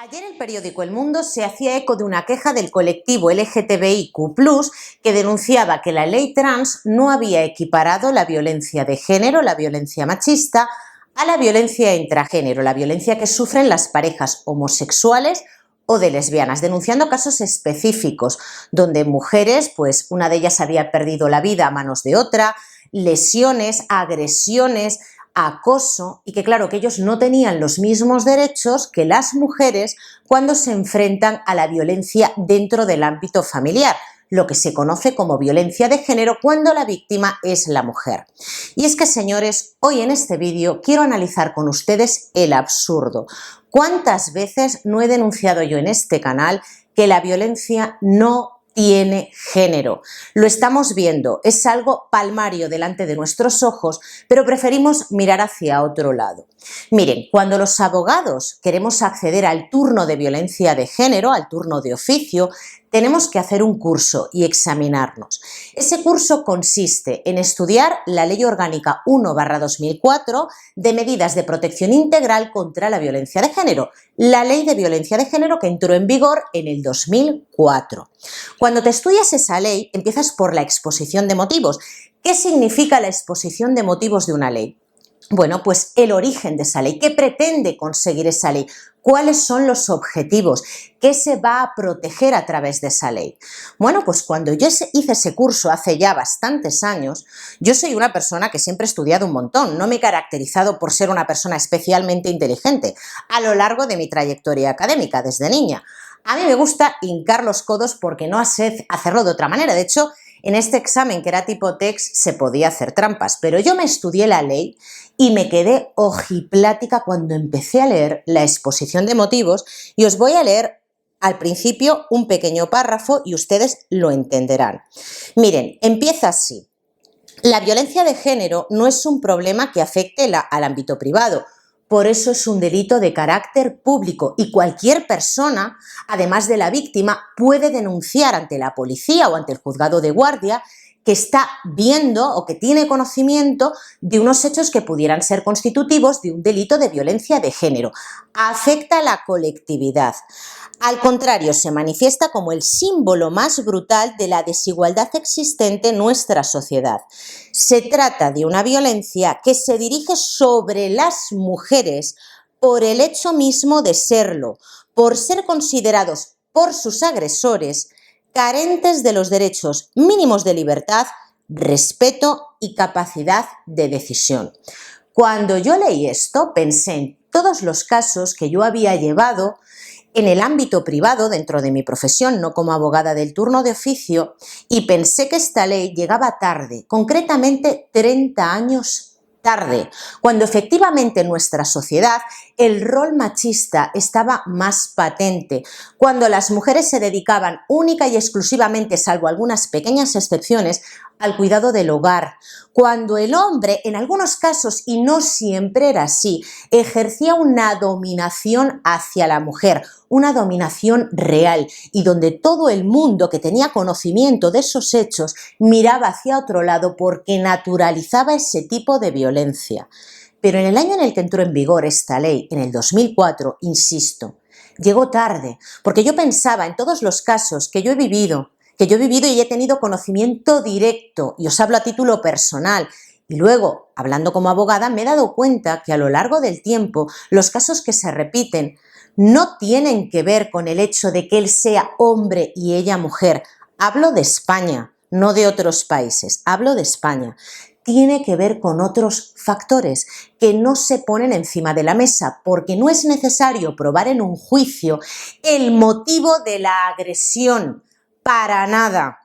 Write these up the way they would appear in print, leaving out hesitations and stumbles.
Ayer el periódico El Mundo se hacía eco de una queja del colectivo LGTBIQ+, que denunciaba que la ley trans no había equiparado la violencia de género, la violencia machista, a la violencia intragénero, la violencia que sufren las parejas homosexuales o de lesbianas, denunciando casos específicos donde mujeres, pues una de ellas había perdido la vida a manos de otra, lesiones, agresiones, acoso, y que claro, que ellos no tenían los mismos derechos que las mujeres cuando se enfrentan a la violencia dentro del ámbito familiar, lo que se conoce como violencia de género cuando la víctima es la mujer. Y es que, señores, hoy en este vídeo quiero analizar con ustedes el absurdo. ¿Cuántas veces no he denunciado yo en este canal que la violencia no tiene género? Lo estamos viendo, es algo palmario delante de nuestros ojos, pero preferimos mirar hacia otro lado. Miren, cuando los abogados queremos acceder al turno de violencia de género, al turno de oficio, tenemos que hacer un curso y examinarnos. Ese curso consiste en estudiar la Ley Orgánica 1/2004 de medidas de protección integral contra la violencia de género, la Ley de Violencia de Género que entró en vigor en el 2004. Cuando te estudias esa ley, empiezas por la exposición de motivos. ¿Qué significa la exposición de motivos de una ley? Bueno, pues el origen de esa ley, ¿qué pretende conseguir esa ley? ¿Cuáles son los objetivos? ¿Qué se va a proteger a través de esa ley? Bueno, pues cuando yo hice ese curso hace ya bastantes años, yo soy una persona que siempre he estudiado un montón, no me he caracterizado por ser una persona especialmente inteligente a lo largo de mi trayectoria académica desde niña. A mí me gusta hincar los codos porque no sé hacerlo de otra manera. De hecho, en este examen, que era tipo text, se podía hacer trampas, pero yo me estudié la ley y me quedé ojiplática cuando empecé a leer la exposición de motivos, y os voy a leer al principio un pequeño párrafo y ustedes lo entenderán. Miren, empieza así. La violencia de género no es un problema que afecte al ámbito privado. Por eso es un delito de carácter público y cualquier persona, además de la víctima, puede denunciar ante la policía o ante el juzgado de guardia que está viendo o que tiene conocimiento de unos hechos que pudieran ser constitutivos de un delito de violencia de género. Afecta a la colectividad. Al contrario, se manifiesta como el símbolo más brutal de la desigualdad existente en nuestra sociedad. Se trata de una violencia que se dirige sobre las mujeres por el hecho mismo de serlo, por ser considerados por sus agresores carentes de los derechos mínimos de libertad, respeto y capacidad de decisión. Cuando yo leí esto, pensé en todos los casos que yo había llevado en el ámbito privado, dentro de mi profesión, no como abogada del turno de oficio, y pensé que esta ley llegaba tarde, concretamente 30 años tarde, cuando efectivamente en nuestra sociedad el rol machista estaba más patente, cuando las mujeres se dedicaban única y exclusivamente, salvo algunas pequeñas excepciones, al cuidado del hogar, cuando el hombre, en algunos casos, y no siempre era así, ejercía una dominación hacia la mujer, una dominación real, y donde todo el mundo que tenía conocimiento de esos hechos miraba hacia otro lado porque naturalizaba ese tipo de violencia. Pero en el año en el que entró en vigor esta ley, en el 2004, insisto, llegó tarde, porque yo pensaba en todos los casos que yo he vivido y he tenido conocimiento directo, y os hablo a título personal, y luego, hablando como abogada, me he dado cuenta que a lo largo del tiempo los casos que se repiten no tienen que ver con el hecho de que él sea hombre y ella mujer. Hablo de España, no de otros países, hablo de España. Tiene que ver con otros factores que no se ponen encima de la mesa, porque no es necesario probar en un juicio el motivo de la agresión, para nada.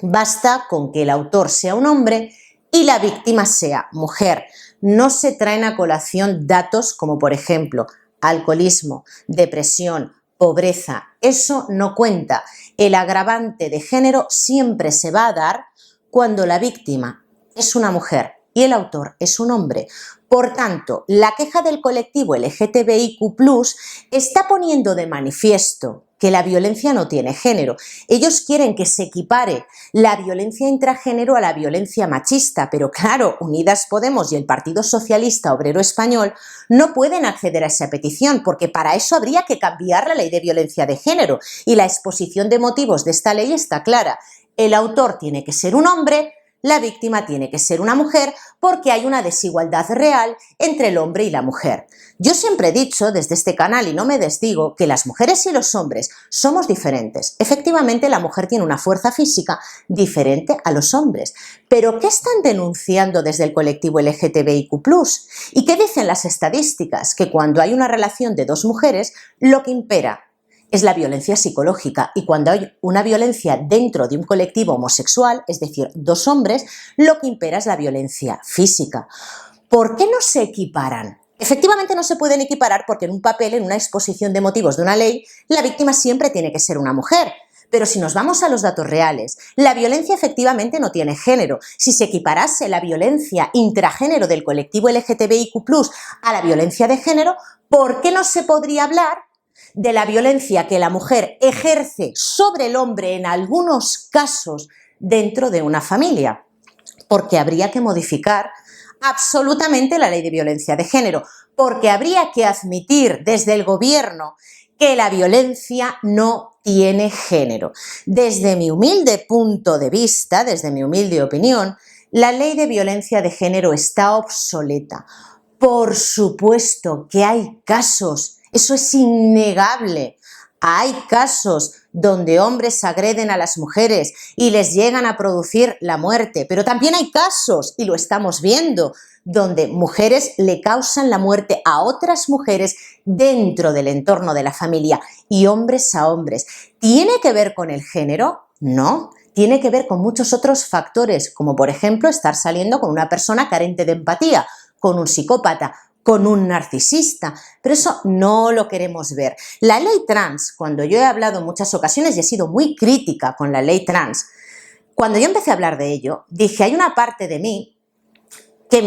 Basta con que el autor sea un hombre y la víctima sea mujer. No se traen a colación datos como, por ejemplo, alcoholismo, depresión, pobreza. Eso no cuenta. El agravante de género siempre se va a dar cuando la víctima es una mujer y el autor es un hombre. Por tanto, la queja del colectivo LGTBIQ+ está poniendo de manifiesto que la violencia no tiene género. Ellos quieren que se equipare la violencia intragénero a la violencia machista, pero claro, Unidas Podemos y el Partido Socialista Obrero Español no pueden acceder a esa petición, porque para eso habría que cambiar la ley de violencia de género, y la exposición de motivos de esta ley está clara. El autor tiene que ser un hombre, la víctima tiene que ser una mujer, porque hay una desigualdad real entre el hombre y la mujer. Yo siempre he dicho desde este canal, y no me desdigo, que las mujeres y los hombres somos diferentes. Efectivamente, la mujer tiene una fuerza física diferente a los hombres. ¿Pero qué están denunciando desde el colectivo LGTBIQ+? ¿Y qué dicen las estadísticas? Que cuando hay una relación de dos mujeres, lo que impera es la violencia psicológica, y cuando hay una violencia dentro de un colectivo homosexual, es decir, dos hombres, lo que impera es la violencia física. ¿Por qué no se equiparan? Efectivamente no se pueden equiparar porque en un papel, en una exposición de motivos de una ley, la víctima siempre tiene que ser una mujer. Pero si nos vamos a los datos reales, la violencia efectivamente no tiene género. Si se equiparase la violencia intragénero del colectivo LGTBIQ+ a la violencia de género, ¿por qué no se podría hablar de la violencia que la mujer ejerce sobre el hombre en algunos casos dentro de una familia? Porque habría que modificar absolutamente la ley de violencia de género, porque habría que admitir desde el gobierno que la violencia no tiene género. Desde mi humilde punto de vista, desde mi humilde opinión, la ley de violencia de género está obsoleta. Por supuesto que hay casos, eso es innegable. Hay casos donde hombres agreden a las mujeres y les llegan a producir la muerte, pero también hay casos, y lo estamos viendo, donde mujeres le causan la muerte a otras mujeres dentro del entorno de la familia, y hombres a hombres. ¿Tiene que ver con el género? No. Tiene que ver con muchos otros factores, como por ejemplo estar saliendo con una persona carente de empatía, con un psicópata, con un narcisista, pero eso no lo queremos ver. La ley trans, cuando yo he hablado en muchas ocasiones y he sido muy crítica con la ley trans, cuando yo empecé a hablar de ello, dije, hay una parte de mí que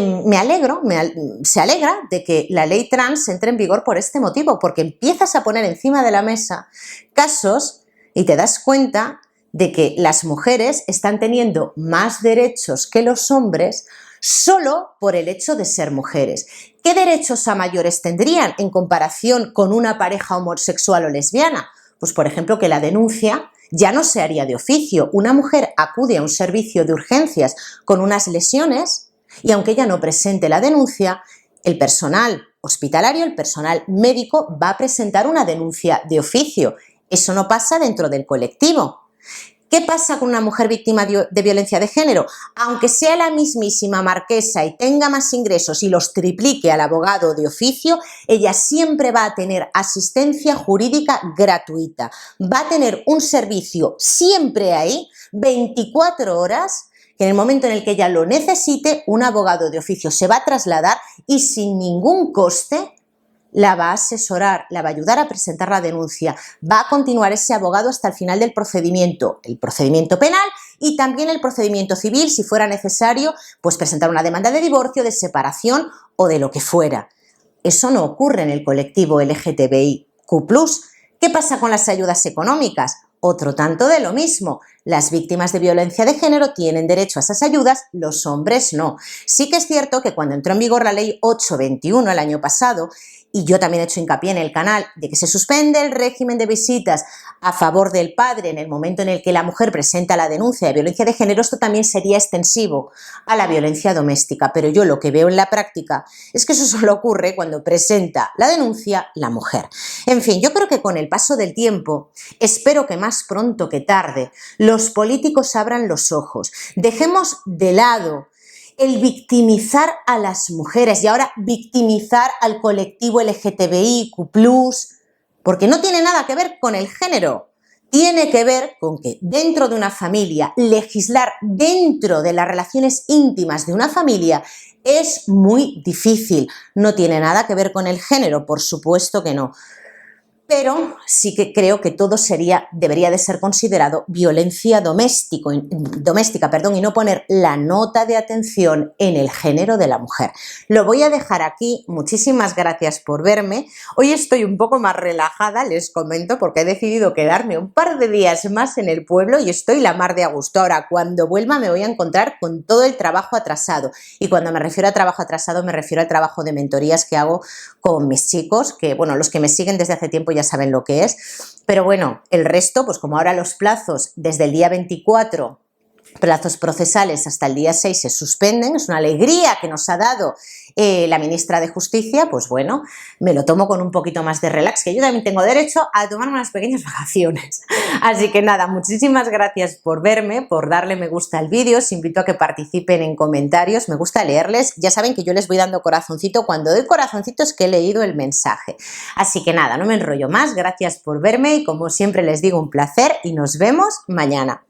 se alegra de que la ley trans entre en vigor por este motivo, porque empiezas a poner encima de la mesa casos y te das cuenta de que las mujeres están teniendo más derechos que los hombres solo por el hecho de ser mujeres. ¿Qué derechos a mayores tendrían en comparación con una pareja homosexual o lesbiana? Pues por ejemplo que la denuncia ya no se haría de oficio. Una mujer acude a un servicio de urgencias con unas lesiones y aunque ella no presente la denuncia, el personal hospitalario, el personal médico va a presentar una denuncia de oficio. Eso no pasa dentro del colectivo. ¿Qué pasa con una mujer víctima de violencia de género? Aunque sea la mismísima marquesa y tenga más ingresos y los triplique al abogado de oficio, ella siempre va a tener asistencia jurídica gratuita. Va a tener un servicio siempre ahí, 24 horas, que en el momento en el que ella lo necesite, un abogado de oficio se va a trasladar y sin ningún coste la va a asesorar, la va a ayudar a presentar la denuncia, va a continuar ese abogado hasta el final del procedimiento, el procedimiento penal y también el procedimiento civil, si fuera necesario, pues presentar una demanda de divorcio, de separación o de lo que fuera. Eso no ocurre en el colectivo LGTBIQ+. ¿Qué pasa con las ayudas económicas? Otro tanto de lo mismo. Las víctimas de violencia de género tienen derecho a esas ayudas, los hombres no. Sí que es cierto que cuando entró en vigor la ley 821 el año pasado, y yo también he hecho hincapié en el canal de que se suspende el régimen de visitas a favor del padre en el momento en el que la mujer presenta la denuncia de violencia de género, esto también sería extensivo a la violencia doméstica, pero yo lo que veo en la práctica es que eso solo ocurre cuando presenta la denuncia la mujer. En fin, yo creo que con el paso del tiempo, espero que más pronto que tarde, los políticos abran los ojos, dejemos de lado el victimizar a las mujeres y ahora victimizar al colectivo LGTBIQ+, porque no tiene nada que ver con el género. Tiene que ver con que dentro de una familia, legislar dentro de las relaciones íntimas de una familia es muy difícil. No tiene nada que ver con el género, por supuesto que no. pero sí que creo que todo debería de ser considerado violencia doméstica, y no poner la nota de atención en el género de la mujer. Lo voy a dejar aquí. Muchísimas gracias por verme. Hoy estoy un poco más relajada, les comento, porque he decidido quedarme un par de días más en el pueblo y estoy la mar de a gusto. Ahora, cuando vuelva me voy a encontrar con todo el trabajo atrasado, y cuando me refiero a trabajo atrasado me refiero al trabajo de mentorías que hago con mis chicos, que bueno, los que me siguen desde hace tiempo ya saben lo que es, pero bueno, el resto, pues como ahora los plazos desde el día 24, plazos procesales hasta el día 6 se suspenden, es una alegría que nos ha dado la ministra de Justicia, pues bueno, me lo tomo con un poquito más de relax, que yo también tengo derecho a tomar unas pequeñas vacaciones. Así que nada, muchísimas gracias por verme, por darle me gusta al vídeo. Os invito a que participen en comentarios, me gusta leerles. Ya saben que yo les voy dando corazoncito, cuando doy corazoncito es que he leído el mensaje. Así que nada, no me enrollo más, gracias por verme y como siempre les digo, un placer y nos vemos mañana.